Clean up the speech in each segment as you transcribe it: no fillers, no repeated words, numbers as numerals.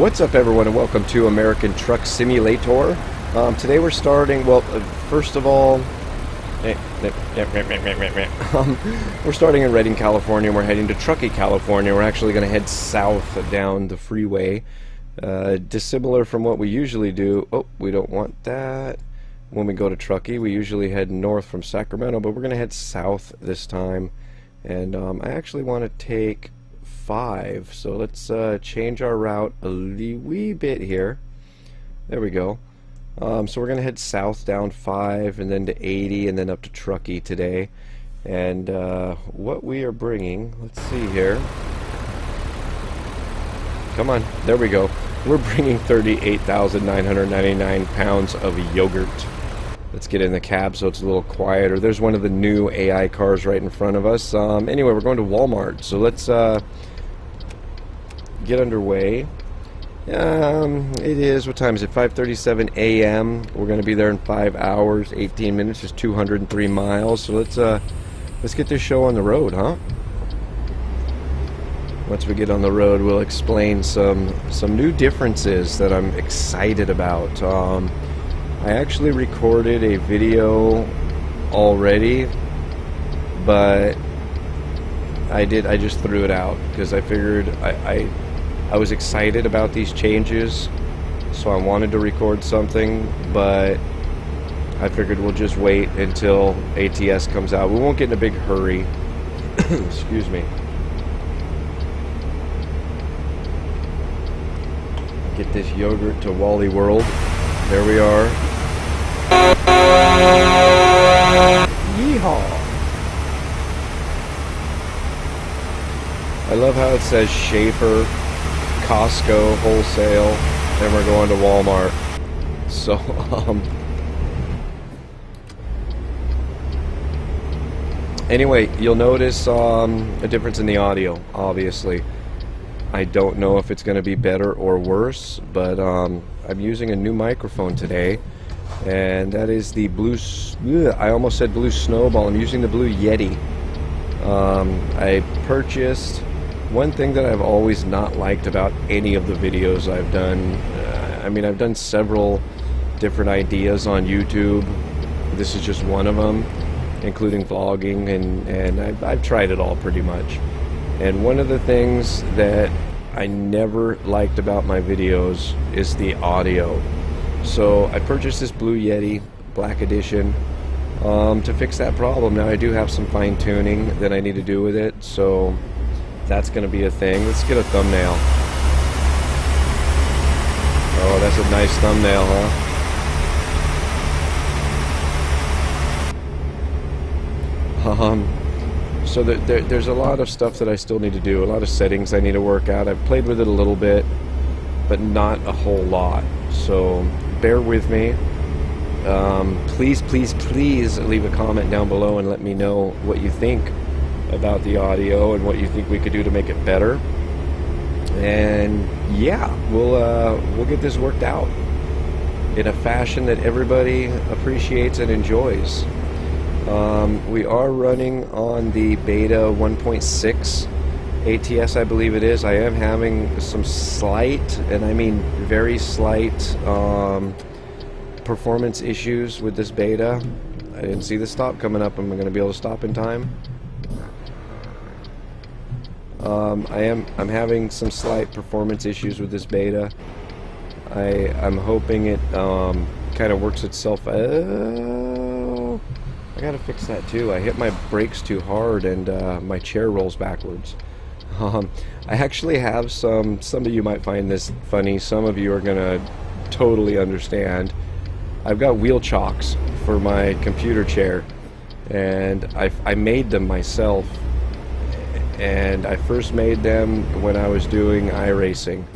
What's up, everyone, and welcome to American Truck Simulator. Today we're starting, well, first of all, we're starting in Redding, California, and we're heading to Truckee, California. We're actually going to head south down the freeway, dissimilar from what we usually do. Oh, we don't want that. When we go to Truckee, we usually head north from Sacramento, but we're going to head south this time. And I actually want to take 5, so let's change our route a wee bit here. There we go. So we're gonna head south down 5 and then to 80 and then up to Truckee today. And what we are bringing, let's see here, come on, there we go. We're bringing 38,999 pounds of yogurt. Let's get in the cab so it's a little quieter. There's one of the new AI cars right in front of us. Anyway, we're going to Walmart, so let's get underway. It is, what time is it? 5:37 a.m. We're going to be there in 5 hours, 18 minutes, just 203 miles. So let's get this show on the road, huh? Once we get on the road, we'll explain some new differences that I'm excited about. I actually recorded a video already, but I just threw it out because I figured I was excited about these changes, so I wanted to record something, but I figured we'll just wait until ATS comes out. We won't get in a big hurry. Excuse me. Get this yogurt to Wally World. There we are. Yeehaw! I love how it says Schaefer, Costco, wholesale, and we're going to Walmart. So, anyway, you'll notice a difference in the audio, obviously. I don't know if it's going to be better or worse, but I'm using a new microphone today, and that is the I almost said Blue Snowball. I'm using the Blue Yeti. I purchased... One thing that I've always not liked about any of the videos I've done, I mean, I've done several different ideas on YouTube. This is just one of them, including vlogging, and I've tried it all pretty much. And one of the things that I never liked about my videos is the audio. So I purchased this Blue Yeti Black Edition to fix that problem. Now I do have some fine tuning that I need to do with it, so that's going to be a thing. Let's get a thumbnail. Oh, that's a nice thumbnail, huh? So there's a lot of stuff that I still need to do, a lot of settings I need to work out. I've played with it a little bit, but not a whole lot. So bear with me. Please leave a comment down below and let me know what you think about the audio and what you think we could do to make it better. And yeah, we'll get this worked out in a fashion that everybody appreciates and enjoys. We are running on the beta 1.6 ATS, I believe it is. I am having some slight, and I mean very slight, performance issues with this beta. I didn't see the stop coming up. Am I going to be able to stop in time? I'm having some slight performance issues with this beta. I'm hoping it kind of works itself. Oh, I gotta fix that too. I hit my brakes too hard and my chair rolls backwards. I actually have some of you might find this funny. Some of you are gonna totally understand. I've got wheel chocks for my computer chair, and I made them myself. And I first made them when I was doing Iracing,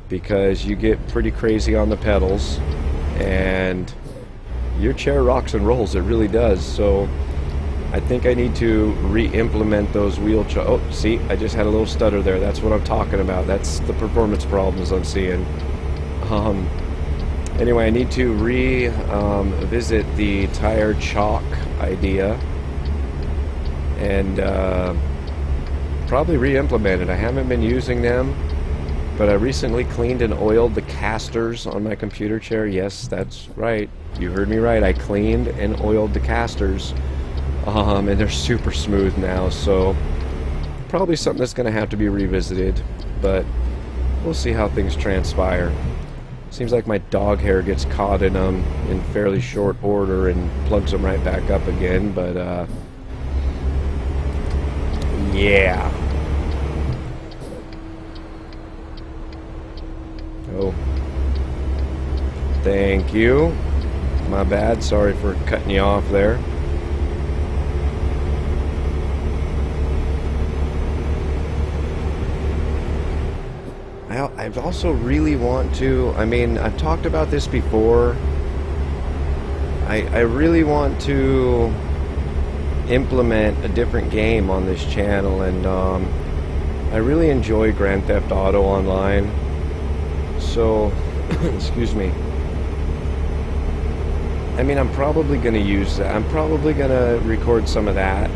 because you get pretty crazy on the pedals and your chair rocks and rolls. It really does. So I think I need to re-implement those wheel chocks. Oh, see, I just had a little stutter there. That's what I'm talking about. That's the performance problems I'm seeing. Anyway, I need to revisit the tire chock idea and probably re-implement it. I haven't been using them But I recently cleaned and oiled the casters on my computer chair. Yes, that's right. You heard me right. I cleaned and oiled the casters. And they're super smooth now, so probably something that's going to have to be revisited. But we'll see how things transpire. Seems like my dog hair gets caught in them in fairly short order and plugs them right back up again, but yeah. Oh. Thank you. My bad. Sorry for cutting you off there. I also really want to, I mean, I've talked about this before. I really want to implement a different game on this channel, and I really enjoy Grand Theft Auto Online. So, excuse me. I mean, I'm probably going to use that. I'm probably going to record some of that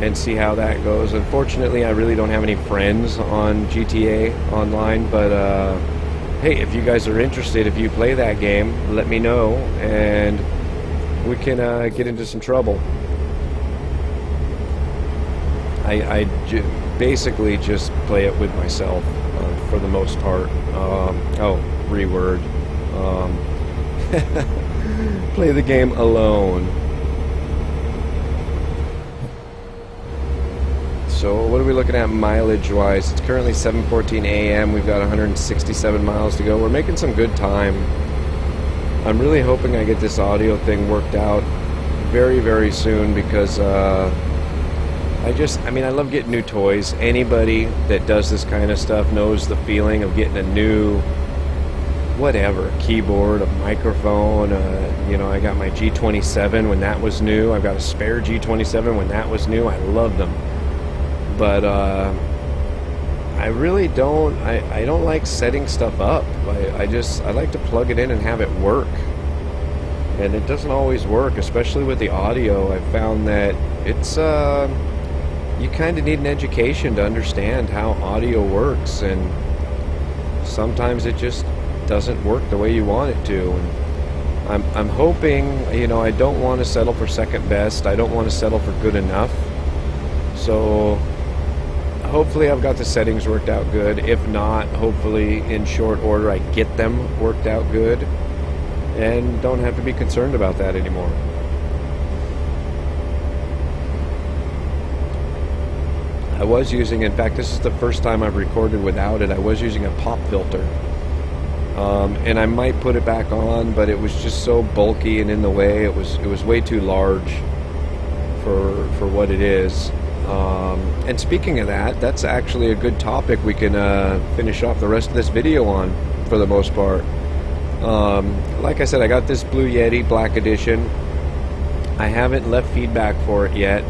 and see how that goes. Unfortunately, I really don't have any friends on GTA Online, but hey, if you guys are interested, if you play that game, let me know, and we can get into some trouble. I basically just play it with myself for the most part. Reword. Play the game alone. So what are we looking at mileage-wise? It's currently 7:14 a.m. We've got 167 miles to go. We're making some good time. I'm really hoping I get this audio thing worked out very, very soon, because I mean, I love getting new toys. Anybody that does this kind of stuff knows the feeling of getting a new, whatever, a keyboard, a microphone. You know, I got my G27 when that was new. I've got a spare G27 when that was new. I loved them. But I really don't, I don't like setting stuff up. I like to plug it in and have it work. And it doesn't always work, especially with the audio. I found that it's, you kind of need an education to understand how audio works. And sometimes it just doesn't work the way you want it to. And I'm hoping, you know, I don't want to settle for second best. I don't want to settle for good enough. So hopefully I've got the settings worked out good. If not, hopefully in short order I get them worked out good and don't have to be concerned about that anymore. I was using, in fact, this is the first time I've recorded without it. I was using a pop filter. And I might put it back on, but it was just so bulky and in the way. It was way too large for what it is. And speaking of that, that's actually a good topic we can finish off the rest of this video on, for the most part. Like I said, I got this Blue Yeti Black Edition. I haven't left feedback for it yet,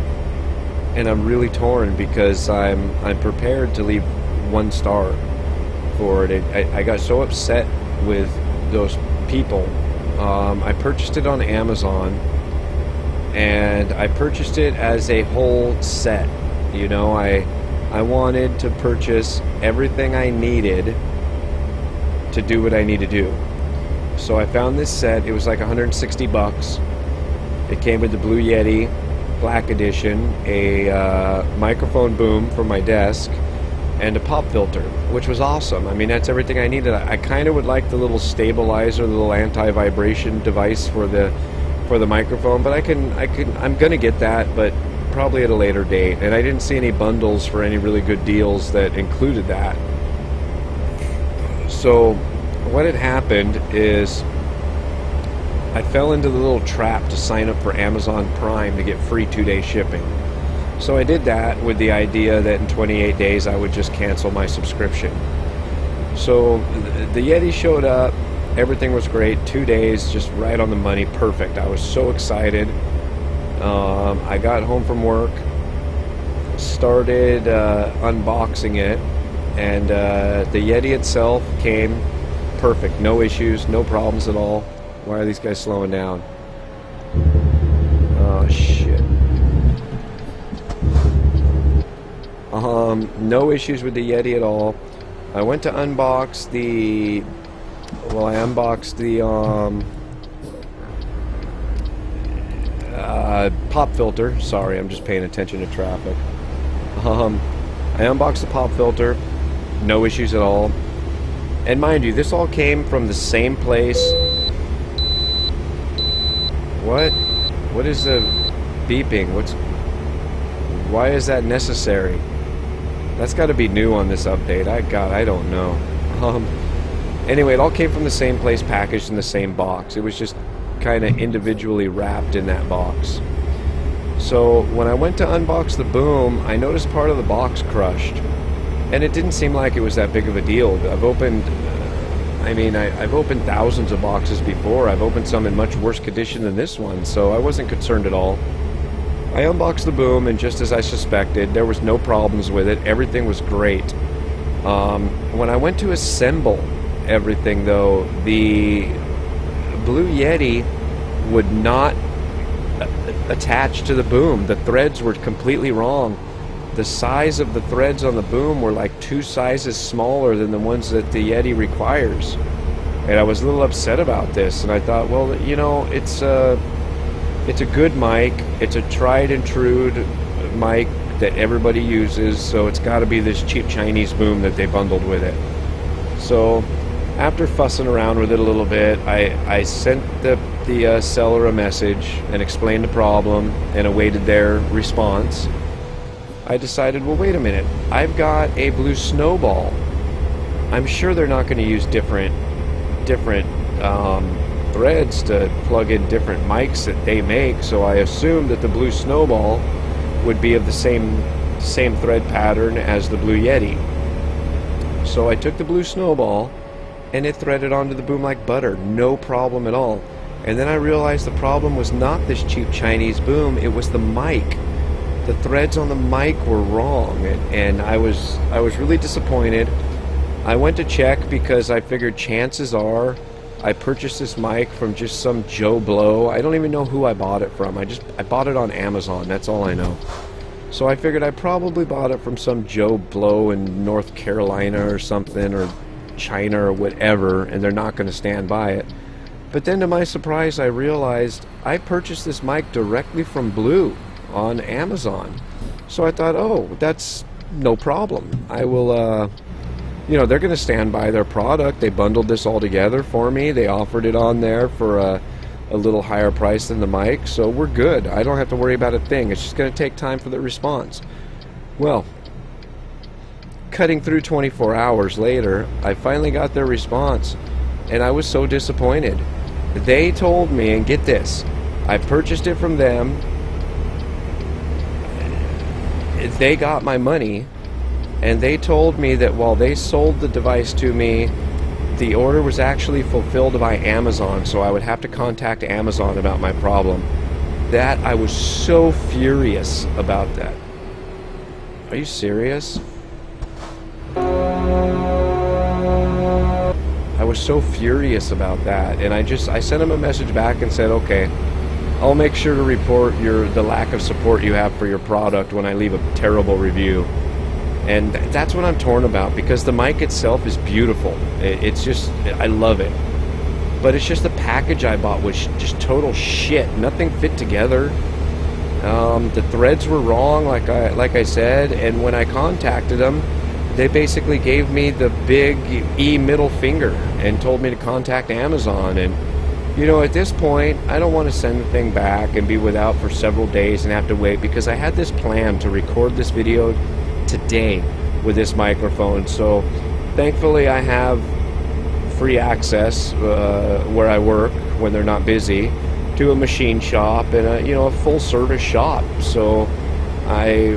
and I'm really torn because I'm prepared to leave 1 star for it. I got so upset with those people. I purchased it on Amazon, and I purchased it as a whole set. You know, I wanted to purchase everything I needed to do what I need to do. So I found this set. It was like 160 bucks. It came with the Blue Yeti Black Edition, a microphone boom for my desk, and a pop filter, which was awesome. I mean, that's everything I needed. I kind of would like the little stabilizer, the little anti-vibration device for the microphone, but I'm gonna get that, but probably at a later date. And I didn't see any bundles for any really good deals that included that. So what had happened is I fell into the little trap to sign up for Amazon Prime to get free 2-day shipping. So I did that with the idea that in 28 days I would just cancel my subscription. So the Yeti showed up. Everything was great. 2 days, just right on the money. Perfect. I was so excited. I got home from work, started unboxing it, and the Yeti itself came perfect. No issues, no problems at all. Why are these guys slowing down? Oh, shit. No issues with the Yeti at all. I went to unbox the, well, I unboxed the pop filter. Sorry, I'm just paying attention to traffic. I unboxed the pop filter, no issues at all. And mind you, this all came from the same place. What is the beeping? Why is that necessary? That's got to be new on this update. I don't know. Anyway, it all came from the same place, packaged in the same box. It was just kind of individually wrapped in that box. So when I went to unbox the boom, I noticed part of the box crushed. And it didn't seem like it was that big of a deal. I've opened thousands of boxes before. I've opened some in much worse condition than this one, so I wasn't concerned at all. I unboxed the boom, and just as I suspected, there was no problems with it. Everything was great. When I went to assemble everything, though, the Blue Yeti would not attach to the boom. The threads were completely wrong. The size of the threads on the boom were like 2 sizes smaller than the ones that the Yeti requires. And I was a little upset about this, and I thought, well, you know, it's a good mic. It's a tried and true mic that everybody uses, so it's got to be this cheap Chinese boom that they bundled with it. So after fussing around with it a little bit, I sent the seller a message and explained the problem and awaited their response. I decided, well, wait a minute, I've got a Blue Snowball. I'm sure they're not going to use different threads to plug in different mics that they make, so I assumed that the Blue Snowball would be of the same thread pattern as the Blue Yeti. So I took the Blue Snowball and it threaded onto the boom like butter, no problem at all. And then I realized the problem was not this cheap Chinese boom, it was the mic. The threads on the mic were wrong, and I was really disappointed. I went to check because I figured chances are I purchased this mic from just some Joe Blow. I don't even know who I bought it from. I bought it on Amazon, that's all I know. So I figured I probably bought it from some Joe Blow in North Carolina or something, or China or whatever, and they're not going to stand by it. But then to my surprise, I realized I purchased this mic directly from Blue on Amazon. So I thought, oh, that's no problem. I will, they're going to stand by their product. They bundled this all together for me. They offered it on there for a little higher price than the mic, so we're good. I don't have to worry about a thing. It's just going to take time for the response. Well, cutting through 24 hours later, I finally got their response, and I was so disappointed. They told me, and get this, I purchased it from them. They got my money, and they told me that while they sold the device to me, the order was actually fulfilled by Amazon, so I would have to contact Amazon about my problem. That, I was so furious about that. Are you serious? I was so furious about that, and I sent them a message back and said, okay, I'll make sure to report the lack of support you have for your product when I leave a terrible review. And that's what I'm torn about, because the mic itself is beautiful. It's just, I love it. But it's just the package I bought was just total shit. Nothing fit together. The threads were wrong, like I said, and when I contacted them, they basically gave me the big E middle finger and told me to contact Amazon. And at this point, I don't want to send the thing back and be without for several days and have to wait, because I had this plan to record this video today with this microphone. So thankfully I have free access where I work when they're not busy to a machine shop and a full service shop. So I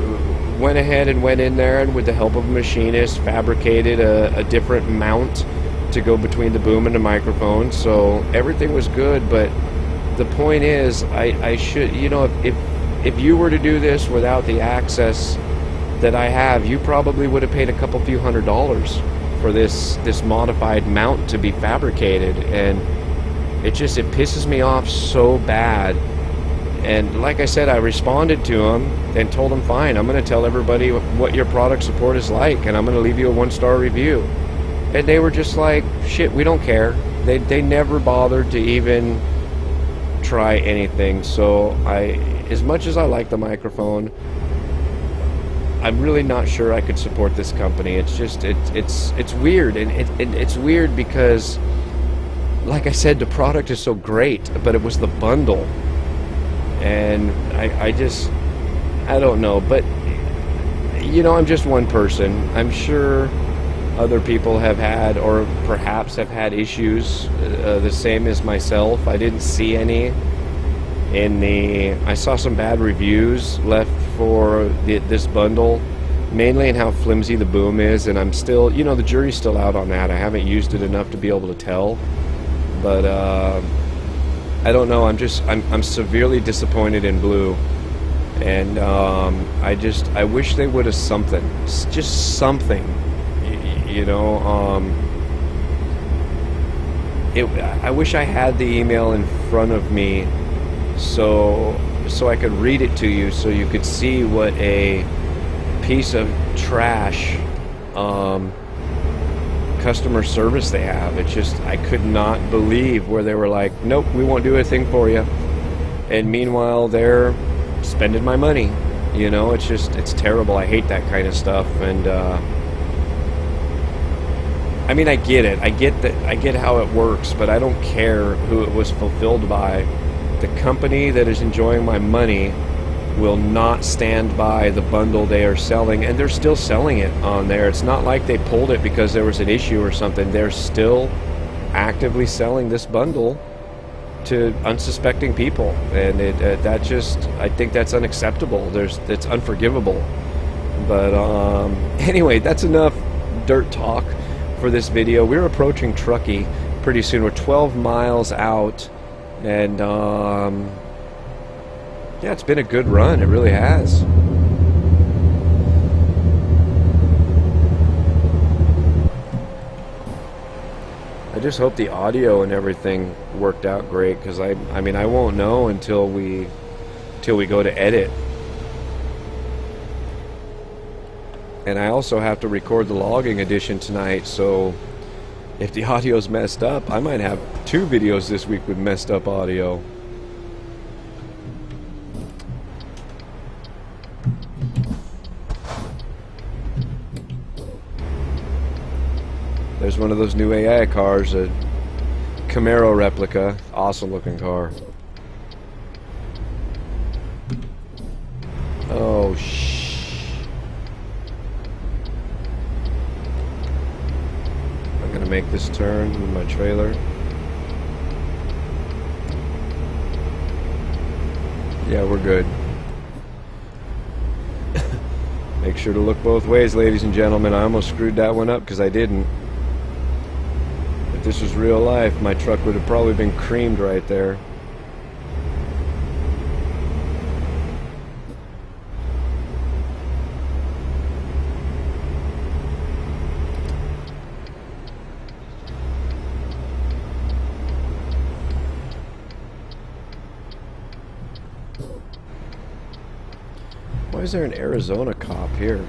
went ahead and went in there, and with the help of a machinist, fabricated a different mount to go between the boom and the microphone. So everything was good, but the point is, I should, if you were to do this without the access that I have, you probably would have paid a few $100s for this modified mount to be fabricated, and it pisses me off so bad. And like I said, I responded to him and told him, fine, I'm going to tell everybody what your product support is like, and I'm going to leave you a 1-star review. and they were just like, shit, we don't care. They never bothered to even try anything. So as much as I like the microphone, I'm really not sure I could support this company. It's just it's weird, and it's weird because, like I said, the product is so great, but it was the bundle, and I don't know. But you know, I'm just one person. I'm sure other people have had, or perhaps have had, issues the same as myself. I didn't see any I saw some bad reviews left for this bundle, mainly in how flimsy the boom is, and I'm still, you know, the jury's still out on that. I haven't used it enough to be able to tell, but I don't know. I'm severely disappointed in Blue, and I wish they would have just something, you know. I wish I had the email in front of me, so I could read it to you, so you could see what a piece of trash customer service they have. It's just, I could not believe where they were like, nope, we won't do a thing for you, and meanwhile they're spending my money. You know, it's terrible. I hate that kind of stuff. And I mean, I get it. I get how it works, but I don't care who it was fulfilled by. The company that is enjoying my money will not stand by the bundle they are selling, and they're still selling it on there. It's not like they pulled it because there was an issue or something. They're still actively selling this bundle to unsuspecting people, and I think that's unacceptable. It's unforgivable. But anyway, that's enough dirt talk for this video. We're approaching Truckee pretty soon. We're 12 miles out, and yeah, it's been a good run. It really has. I just hope the audio and everything worked out great, because I mean, I won't know until we go to edit. And I also have to record the logging edition tonight, so if the audio's messed up, I might have 2 videos this week with messed up audio. There's one of those new AI cars, a Camaro replica. Awesome looking car. Oh, I'm gonna make this turn with my trailer. Yeah, we're good. Make sure to look both ways, ladies and gentlemen. I almost screwed that one up because I didn't. If this was real life, my truck would have probably been creamed right there. Why is there an Arizona cop here?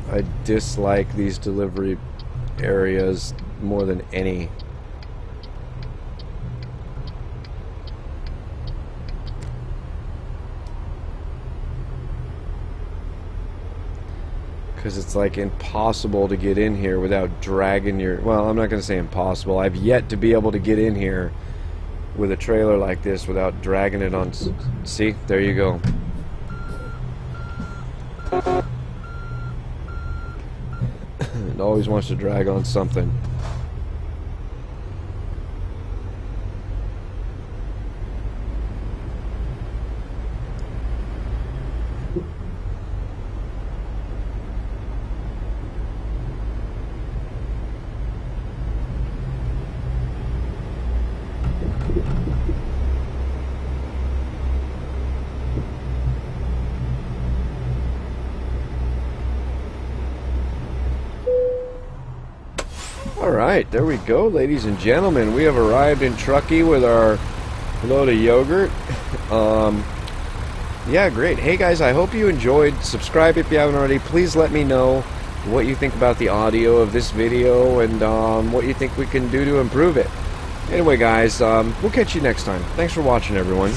I dislike these delivery areas more than any. Because it's like impossible to get in here without dragging your... Well, I'm not going to say impossible. I've yet to be able to get in here with a trailer like this without dragging it on... See? There you go. It always wants to drag on something. Alright, there we go, ladies and gentlemen. We have arrived in Truckee with our Hello to Yogurt. Yeah, great. Hey guys, I hope you enjoyed. Subscribe if you haven't already. Please let me know what you think about the audio of this video and what you think we can do to improve it. Anyway guys, we'll catch you next time. Thanks for watching, everyone.